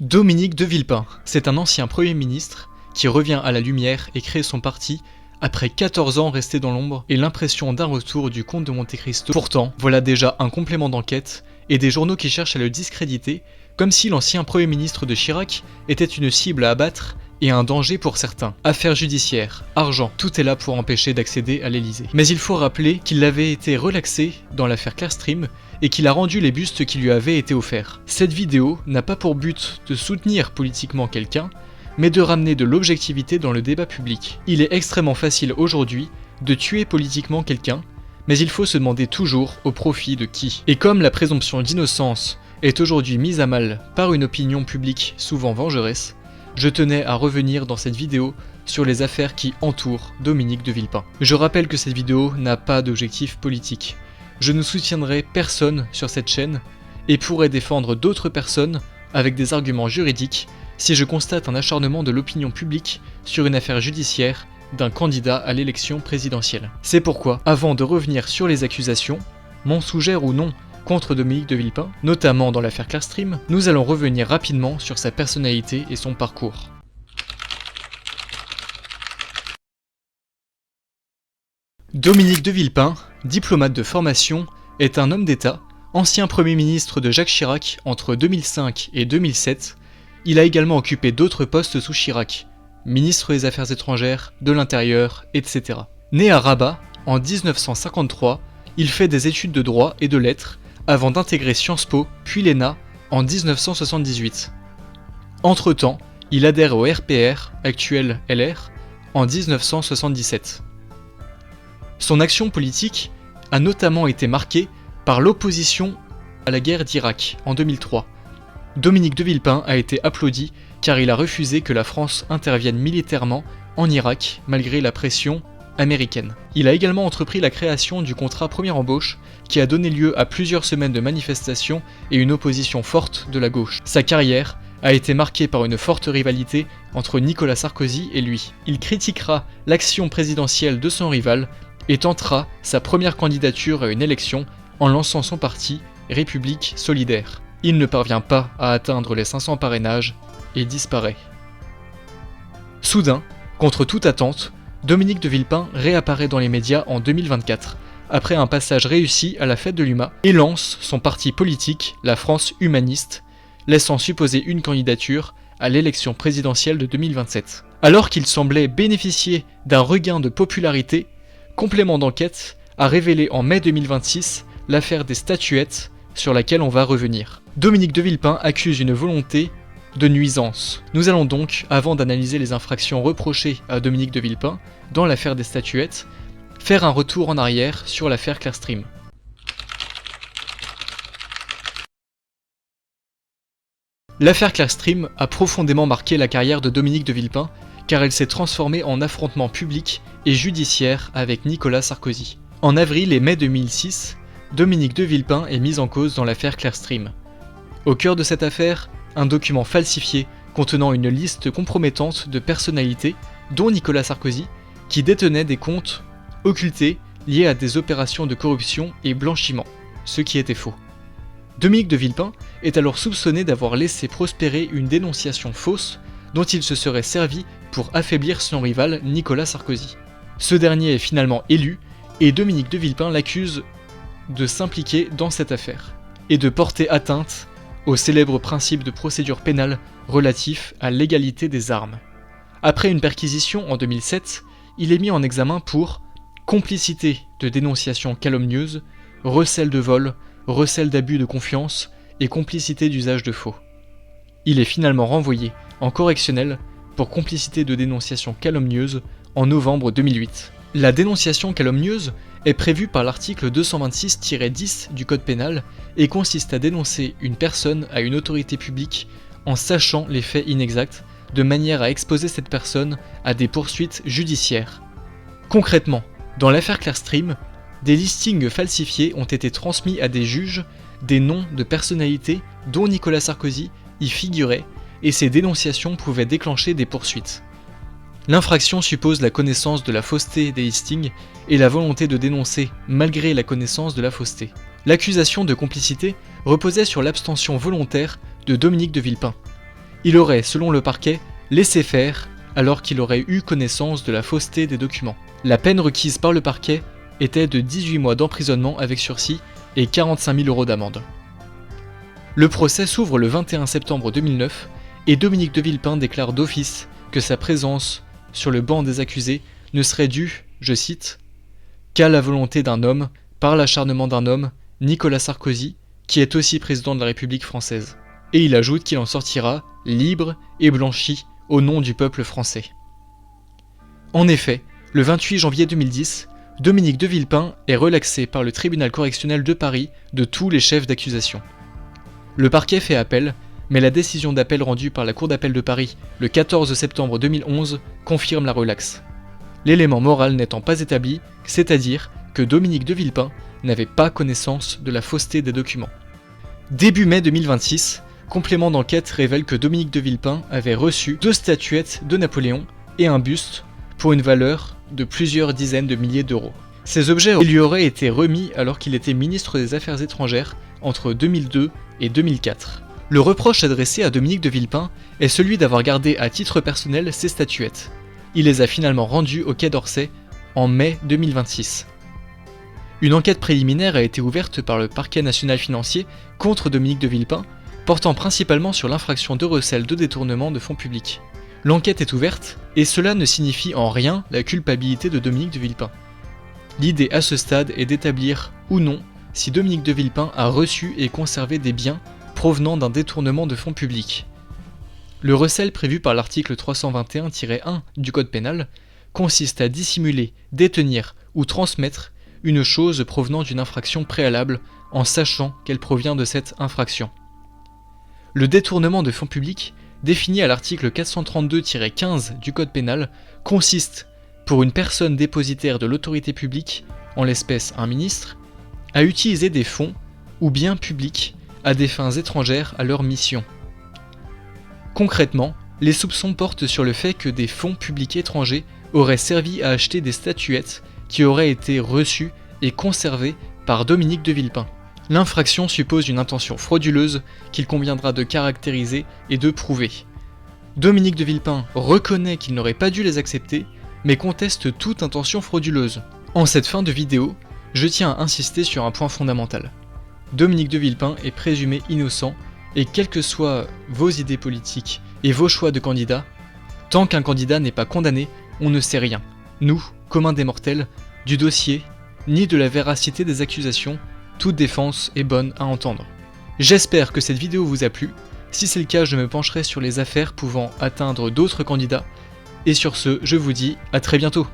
Dominique de Villepin, c'est un ancien Premier ministre qui revient à la lumière et crée son parti après 14 ans resté dans l'ombre et l'impression d'un retour du comte de Monte Cristo. Pourtant, voilà déjà un complément d'enquête et des journaux qui cherchent à le discréditer, comme si l'ancien Premier ministre de Chirac était une cible à abattre et un danger pour certains. Affaires judiciaires, argent, tout est là pour empêcher d'accéder à l'Elysée. Mais il faut rappeler qu'il avait été relaxé dans l'affaire Clearstream et qu'il a rendu les bustes qui lui avaient été offerts. Cette vidéo n'a pas pour but de soutenir politiquement quelqu'un, mais de ramener de l'objectivité dans le débat public. Il est extrêmement facile aujourd'hui de tuer politiquement quelqu'un, mais il faut se demander toujours au profit de qui. Et comme la présomption d'innocence est aujourd'hui mise à mal par une opinion publique souvent vengeresse, je tenais à revenir dans cette vidéo sur les affaires qui entourent Dominique de Villepin. Je rappelle que cette vidéo n'a pas d'objectif politique. Je ne soutiendrai personne sur cette chaîne et pourrai défendre d'autres personnes avec des arguments juridiques si je constate un acharnement de l'opinion publique sur une affaire judiciaire d'un candidat à l'élection présidentielle. C'est pourquoi, avant de revenir sur les accusations, mensongères ou non, contre Dominique de Villepin, notamment dans l'affaire Clearstream, nous allons revenir rapidement sur sa personnalité et son parcours. Dominique de Villepin, diplomate de formation, est un homme d'État, ancien Premier ministre de Jacques Chirac entre 2005 et 2007. Il a également occupé d'autres postes sous Chirac, ministre des Affaires étrangères, de l'Intérieur, etc. Né à Rabat en 1953, il fait des études de droit et de lettres avant d'intégrer Sciences Po puis l'ENA en 1978. Entre-temps, il adhère au RPR, actuel LR, en 1977. Son action politique a notamment été marquée par l'opposition à la guerre d'Irak en 2003. Dominique de Villepin a été applaudi car il a refusé que la France intervienne militairement en Irak malgré la pression américaine. Il a également entrepris la création du contrat première embauche qui a donné lieu à plusieurs semaines de manifestations et une opposition forte de la gauche. Sa carrière a été marquée par une forte rivalité entre Nicolas Sarkozy et lui. Il critiquera l'action présidentielle de son rival et tentera sa première candidature à une élection en lançant son parti République Solidaire. Il ne parvient pas à atteindre les 500 parrainages et disparaît. Soudain, contre toute attente, Dominique de Villepin réapparaît dans les médias en 2024, après un passage réussi à la fête de l'UMA, et lance son parti politique, la France humaniste, laissant supposer une candidature à l'élection présidentielle de 2027. Alors qu'il semblait bénéficier d'un regain de popularité, Complément d'enquête a révélé en mai 2026 l'affaire des statuettes sur laquelle on va revenir. Dominique de Villepin accuse une volonté de nuisance. Nous allons donc, avant d'analyser les infractions reprochées à Dominique de Villepin dans l'affaire des statuettes, faire un retour en arrière sur l'affaire Clearstream. L'affaire Clearstream a profondément marqué la carrière de Dominique de Villepin car elle s'est transformée en affrontement public et judiciaire avec Nicolas Sarkozy. En avril et mai 2006, Dominique de Villepin est mis en cause dans l'affaire Clearstream. Au cœur de cette affaire, un document falsifié contenant une liste compromettante de personnalités, dont Nicolas Sarkozy, qui détenait des comptes occultés liés à des opérations de corruption et blanchiment, ce qui était faux. Dominique de Villepin est alors soupçonné d'avoir laissé prospérer une dénonciation fausse dont il se serait servi pour affaiblir son rival Nicolas Sarkozy. Ce dernier est finalement élu et Dominique de Villepin l'accuse de s'impliquer dans cette affaire et de porter atteinte au célèbre principe de procédure pénale relatif à l'égalité des armes. Après une perquisition en 2007, il est mis en examen pour complicité de dénonciation calomnieuse, recel de vol, recel d'abus de confiance et complicité d'usage de faux. Il est finalement renvoyé en correctionnel pour complicité de dénonciation calomnieuse en novembre 2008. La dénonciation calomnieuse est prévue par l'article 226-10 du Code pénal et consiste à dénoncer une personne à une autorité publique en sachant les faits inexacts, de manière à exposer cette personne à des poursuites judiciaires. Concrètement, dans l'affaire Clearstream, des listings falsifiés ont été transmis à des juges des noms de personnalités dont Nicolas Sarkozy y figurait et ces dénonciations pouvaient déclencher des poursuites. L'infraction suppose la connaissance de la fausseté des listings et la volonté de dénoncer malgré la connaissance de la fausseté. L'accusation de complicité reposait sur l'abstention volontaire de Dominique de Villepin. Il aurait, selon le parquet, laissé faire alors qu'il aurait eu connaissance de la fausseté des documents. La peine requise par le parquet était de 18 mois d'emprisonnement avec sursis et 45 000 € d'amende. Le procès s'ouvre le 21 septembre 2009 et Dominique de Villepin déclare d'office que sa présence sur le banc des accusés ne serait due, je cite, « qu'à la volonté d'un homme, par l'acharnement d'un homme, Nicolas Sarkozy, qui est aussi président de la République française. » Et il ajoute qu'il en sortira libre et blanchi au nom du peuple français. En effet, le 28 janvier 2010, Dominique de Villepin est relaxé par le tribunal correctionnel de Paris de tous les chefs d'accusation. Le parquet fait appel, mais la décision d'appel rendue par la Cour d'appel de Paris le 14 septembre 2011 confirme la relaxe. L'élément moral n'étant pas établi, c'est-à-dire que Dominique de Villepin n'avait pas connaissance de la fausseté des documents. Début mai 2026, complément d'enquête révèle que Dominique de Villepin avait reçu 2 statuettes de Napoléon et un buste pour une valeur de plusieurs dizaines de milliers d'euros. Ces objets lui auraient été remis alors qu'il était ministre des Affaires étrangères entre 2002 et 2004. Le reproche adressé à Dominique de Villepin est celui d'avoir gardé à titre personnel ces statuettes. Il les a finalement rendues au Quai d'Orsay en mai 2026. Une enquête préliminaire a été ouverte par le parquet national financier contre Dominique de Villepin, portant principalement sur l'infraction de recel de détournement de fonds publics. L'enquête est ouverte, et cela ne signifie en rien la culpabilité de Dominique de Villepin. L'idée à ce stade est d'établir ou non si Dominique de Villepin a reçu et conservé des biens provenant d'un détournement de fonds publics. Le recel prévu par l'article 321-1 du Code pénal consiste à dissimuler, détenir ou transmettre une chose provenant d'une infraction préalable en sachant qu'elle provient de cette infraction. Le détournement de fonds publics, défini à l'article 432-15 du Code pénal, consiste, pour une personne dépositaire de l'autorité publique, en l'espèce un ministre, à utiliser des fonds ou biens publics à des fins étrangères à leur mission. Concrètement, les soupçons portent sur le fait que des fonds publics étrangers auraient servi à acheter des statuettes qui auraient été reçues et conservées par Dominique de Villepin. L'infraction suppose une intention frauduleuse qu'il conviendra de caractériser et de prouver. Dominique de Villepin reconnaît qu'il n'aurait pas dû les accepter, mais conteste toute intention frauduleuse. En cette fin de vidéo, je tiens à insister sur un point fondamental. Dominique de Villepin est présumé innocent, et quelles que soient vos idées politiques et vos choix de candidats, tant qu'un candidat n'est pas condamné, on ne sait rien, nous, communs des mortels, du dossier, ni de la véracité des accusations. Toute défense est bonne à entendre. J'espère que cette vidéo vous a plu. Si c'est le cas, je me pencherai sur les affaires pouvant atteindre d'autres candidats. Et sur ce, je vous dis à très bientôt.